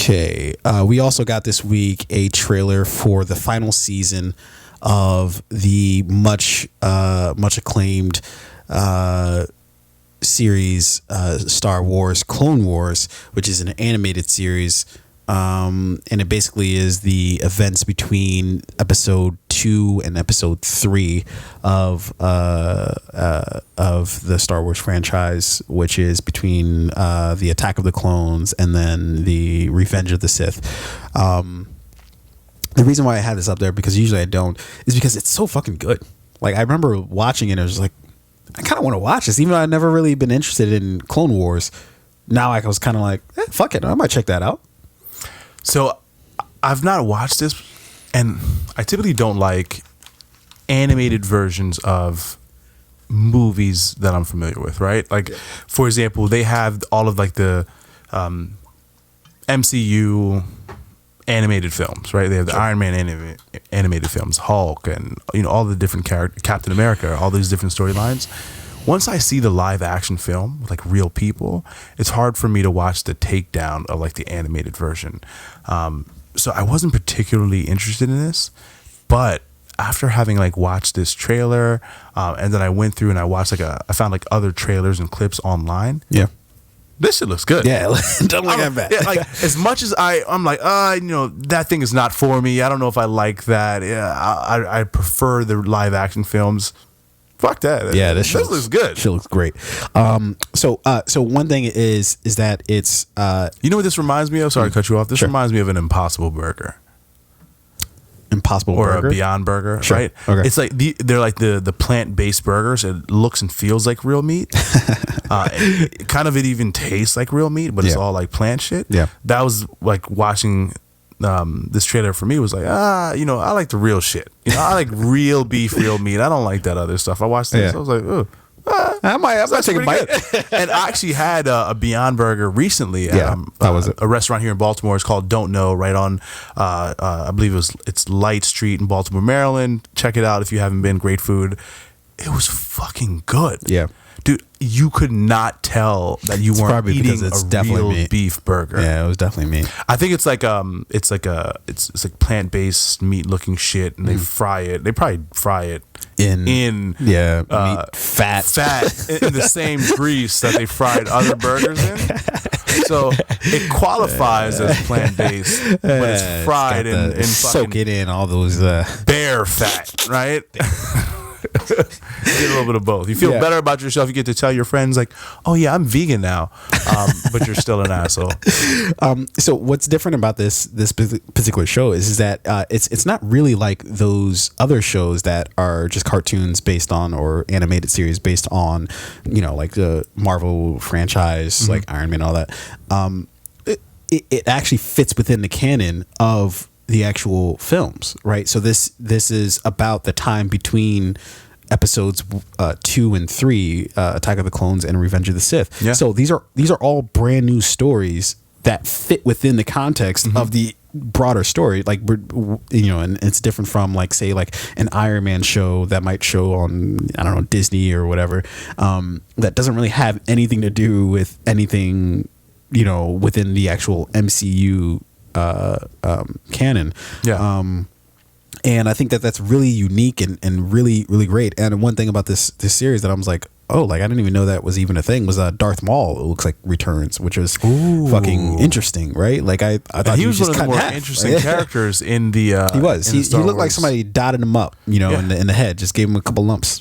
Okay. We also got this week a trailer for the final season of the much acclaimed series Star Wars Clone Wars, which is an animated series, and it basically is the events between episode 2 and episode 3 of the Star Wars franchise, which is between the Attack of the Clones and then the Revenge of the Sith. The reason why I had this up there, because usually I don't, is because it's so fucking good. Like, I remember watching it and I was like, I kind of want to watch this, even though I'd never really been interested in Clone Wars. Now I was kind of like, fuck it, I might check that out. So I've not watched this, and I typically don't like animated versions of movies that I'm familiar with, right? Like, for example, they have all of like the MCU animated films, right? They have the Iron Man animated films, Hulk, and all the different characters, Captain America, all these different storylines. Once I see the live action film with like real people, it's hard for me to watch the takedown of like the animated version. So I wasn't particularly interested in this, but after having like watched this trailer, and then I went through and I watched I found like other trailers and clips online. Yeah. This shit looks good. Yeah, don't look that bad. Yeah, like, as much as I'm like, that thing is not for me. I don't know if I like that. Yeah, I prefer the live action films. Fuck that. Yeah, this looks good. Shit looks great. So one thing is that it's you know what this reminds me of? Sorry to cut you off. This reminds me of an Impossible Burger. Impossible or Burger? A Beyond Burger, Sure. right? Okay. It's like they're like the plant-based burgers. It looks and feels like real meat. It even tastes like real meat, but it's all like plant shit. Yeah. That was like watching this trailer for me was like, I like the real shit. I like real beef, real meat. I don't like that other stuff. I watched this. I was like, oh. I might take a bite. And I actually had a Beyond Burger recently at how was it? A restaurant here in Baltimore. It's called Don't Know, right on I believe it's Light Street in Baltimore, Maryland. Check it out if you haven't been. Great food. It was fucking good. Yeah. Dude, you could not tell that you weren't eating a real meat. Beef burger. Yeah, it was definitely meat. I think it's like plant-based meat looking shit, and they fry it. They probably fry it in meat, fat in the same grease that they fried other burgers in. So it qualifies as plant-based, but it's fried in fucking soak it in all those bear fat, right? You get a little bit of both. You feel better about yourself. You get to tell your friends like, "Oh yeah, I'm vegan now," but you're still an asshole. So what's different about this particular show is that it's not really like those other shows that are just cartoons based on or animated series based on, like the Marvel franchise, like Iron Man, all that. It actually fits within the canon of the actual films, right? So this is about the time between episodes 2 and 3, Attack of the Clones and Revenge of the Sith. Yeah. So these are all brand new stories that fit within the context of the broader story, like, and it's different from like, say, like an Iron Man show that might show on, I don't know, Disney or whatever, that doesn't really have anything to do with anything, within the actual MCU canon. And I think that's really unique and really, really great. And one thing about this series that I was like, oh, like I didn't even know that was even a thing, was Darth Maul, it looks like, returns, which was fucking interesting, right? Like I thought he was one of the more interesting characters in the he was. He looked like somebody dotted him up, in the head, just gave him a couple lumps.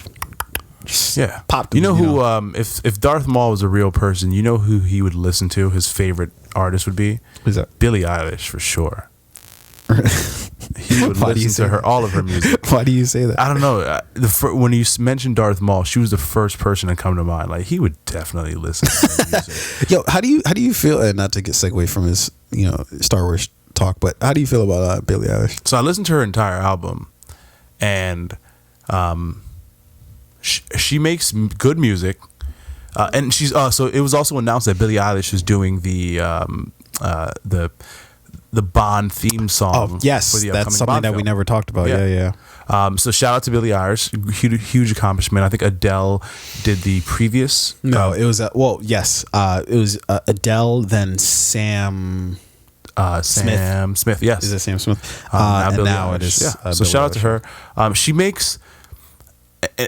Popped him, who if Darth Maul was a real person, you know who he would listen to, his favorite artist would be? Who's that? Billie Eilish, for sure. He would listen to her, all of her music. Why do you say that? I don't know. When you mentioned Darth Maul, she was the first person to come to mind. Like, he would definitely listen to her music. Yo, how do you feel? And not to get segue from his Star Wars talk, but how do you feel about Billie Eilish? So I listened to her entire album, and she makes good music, and she's so it was also announced that Billie Eilish is doing the Bond theme song. Oh yes, for the that's something Bond that film. we never talked about. Yeah. So shout out to Billie Eilish, huge accomplishment. I think Adele did the previous. No, it was it was Adele, then Sam. Sam Smith. Yes, Is it Sam Smith? And Billie now Eilish. it is. Yeah. So shout out to her. She makes,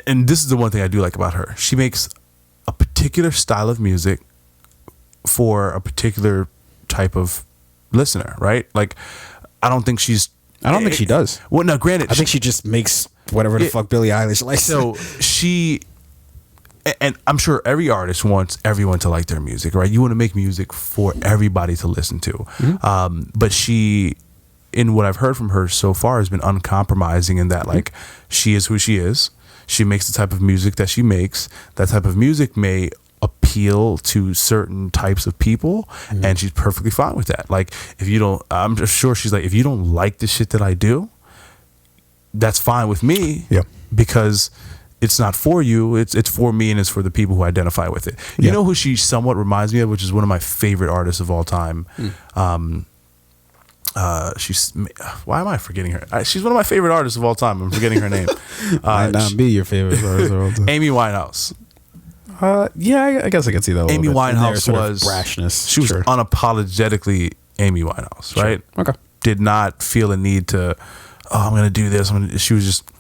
and this is the one thing I do like about her. She makes a particular style of music for a particular type of listener, right? Like, I don't think she does. Well, no, granted, I think she just makes whatever the fuck Billie Eilish likes. So and I'm sure every artist wants everyone to like their music, right? You want to make music for everybody to listen to. Mm-hmm. But she, in what I've heard from her so far, has been uncompromising in that, like, she is who she is. She makes the type of music that she makes. That type of music may appeal to certain types of people, and she's perfectly fine with that. Like, if you don't, I'm just sure she's like, if you don't like the shit that I do, that's fine with me. Yeah. Because it's not for you, it's for me, and it's for the people who identify with it. You know who she somewhat reminds me of, which is one of my favorite artists of all time. She's, why am I forgetting her? She's one of my favorite artists of all time. I'm forgetting her name. Might not be your favorite artist of all time. Amy Winehouse. Yeah, I guess I can see that. Amy Winehouse was brashness. She was unapologetically Amy Winehouse, right? Okay. Did not feel a need to, I'm gonna do this. She was just,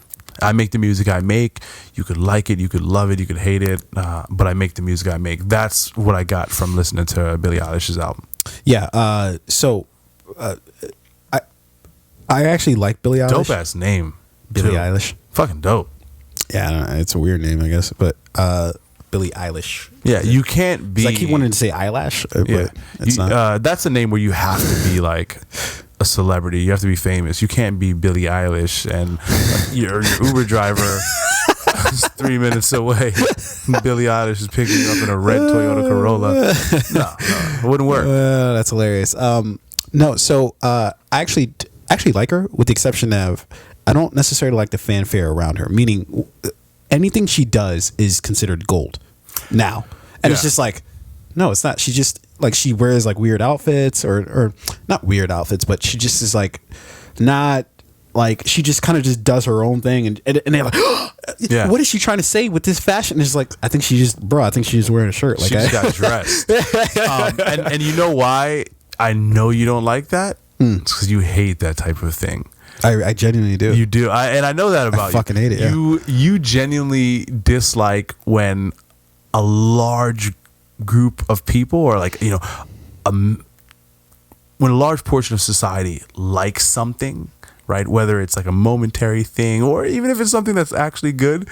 I make the music I make. You could like it, you could love it, you could hate it, but I make the music I make. That's what I got from listening to Billie Eilish's album. Yeah. So, I actually like Billie Eilish. Dope ass name, Billie Eilish. Fucking dope. Yeah, I don't know, it's a weird name, I guess, but Billie Eilish. Yeah, you can't be. I keep wanting to say eyelash. But yeah, it's not. That's a name where you have to be like a celebrity. You have to be famous. You can't be Billie Eilish and your Uber driver is 3 minutes away. Billie Eilish is picking you up in a red Toyota Corolla. No, it wouldn't work. That's hilarious. No, so I actually like her, with the exception of I don't necessarily like the fanfare around her. Meaning, anything she does is considered gold now, and it's just like, no, it's not. She just like, she wears like weird outfits, or not weird outfits, but she just is like not like, she just kind of just does her own thing, and they're like, what is she trying to say with this fashion? And it's like, I think she's just wearing a shirt. Like, she just got dressed. And you know why I know you don't like that? It's because you hate that type of thing. I genuinely do. You do, and I know that about you. I fucking hate it. You genuinely dislike when a large group of people, or like, you know, when a large portion of society likes something, right? Whether it's like a momentary thing, or even if it's something that's actually good,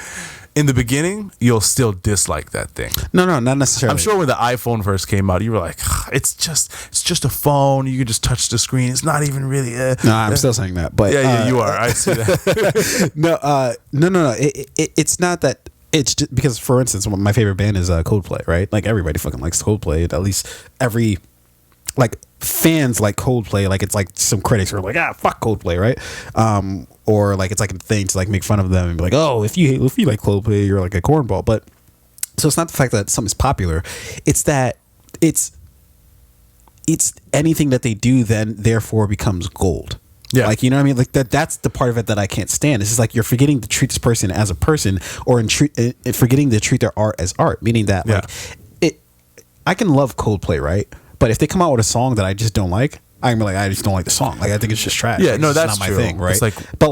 in the beginning, you'll still dislike that thing. No, not necessarily. I'm sure when the iPhone first came out, you were like, it's just a phone. You can just touch the screen. It's not even really. No, I'm still saying that. But yeah, you are. I see that. No. It's not that. It's just because, for instance, my favorite band is Coldplay, right? Like, everybody fucking likes Coldplay. At least every, like, fans like Coldplay. Like, it's like some critics are like, fuck Coldplay, right? Or like, it's like a thing to like make fun of them and be like, oh, if you like Coldplay, you're like a cornball. But so it's not the fact that something's popular. It's that it's anything that they do then therefore becomes gold. Yeah. Like, you know what I mean? Like, that's the part of it that I can't stand. It's just like, you're forgetting to treat this person as a person, or forgetting to treat their art as art. Meaning that, like, I can love Coldplay, right? But if they come out with a song that I just don't like, I'm like, I just don't like the song. Like, I think it's just trash. Yeah, like, no, it's that's not true. my thing, right? It's like, but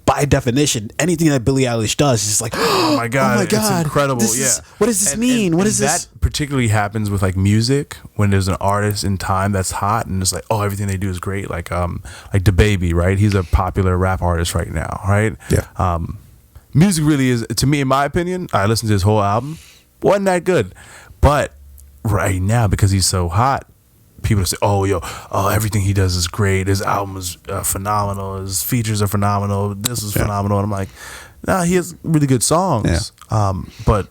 by definition, anything that Billie Eilish does is just like, oh my god, it's incredible. What does this mean? What is this? That particularly happens with like music, when there's an artist in time that's hot, and it's like, oh, everything they do is great. Like DaBaby, right? He's a popular rap artist right now, right? Yeah. Music really is, to me, in my opinion, I listened to his whole album, wasn't that good, but right now, because he's so hot, people say, everything he does is great. His album is phenomenal. His features are phenomenal. This is phenomenal. And I'm like, nah, he has really good songs. Yeah. But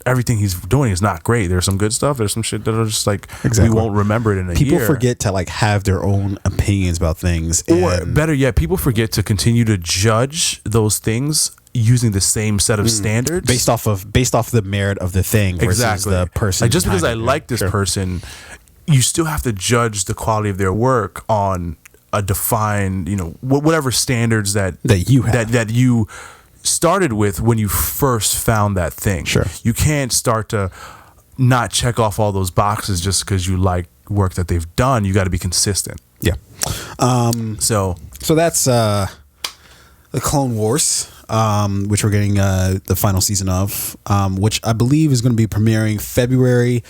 everything he's doing is not great. There's some good stuff. There's some shit that are just like, we won't remember it in a year. People forget to like have their own opinions about things. Or better yet, people forget to continue to judge those things using the same set of standards based off the merit of the thing versus the person. Like, just because I like this person, you still have to judge the quality of their work on a defined, whatever standards that you have, that you started with when you first found that thing. Sure. You can't start to not check off all those boxes just because you like work that they've done, you got to be consistent. Yeah. So that's the Clone Wars, which we're getting the final season of, which I believe is going to be premiering February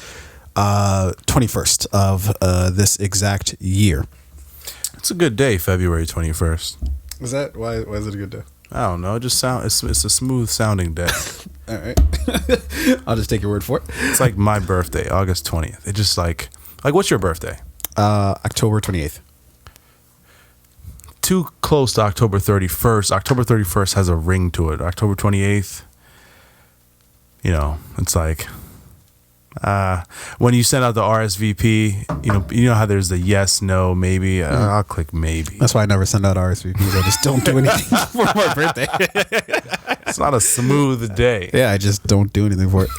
21st of this exact year. It's a good day, February 21st. Is that why is it a good day? I don't know. It just it's a smooth sounding day. All right. I'll just take your word for it. It's like my birthday, August 20th. It just like what's your birthday? October 28th. Too close to October 31st. October 31st has a ring to it. October 28th, it's like when you send out the RSVP, you know how there's the yes, no, maybe. I'll click maybe. That's why I never send out RSVPs. I just don't do anything for my birthday. It's not a smooth day. Yeah, I just don't do anything for it.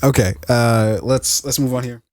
Okay, let's move on here.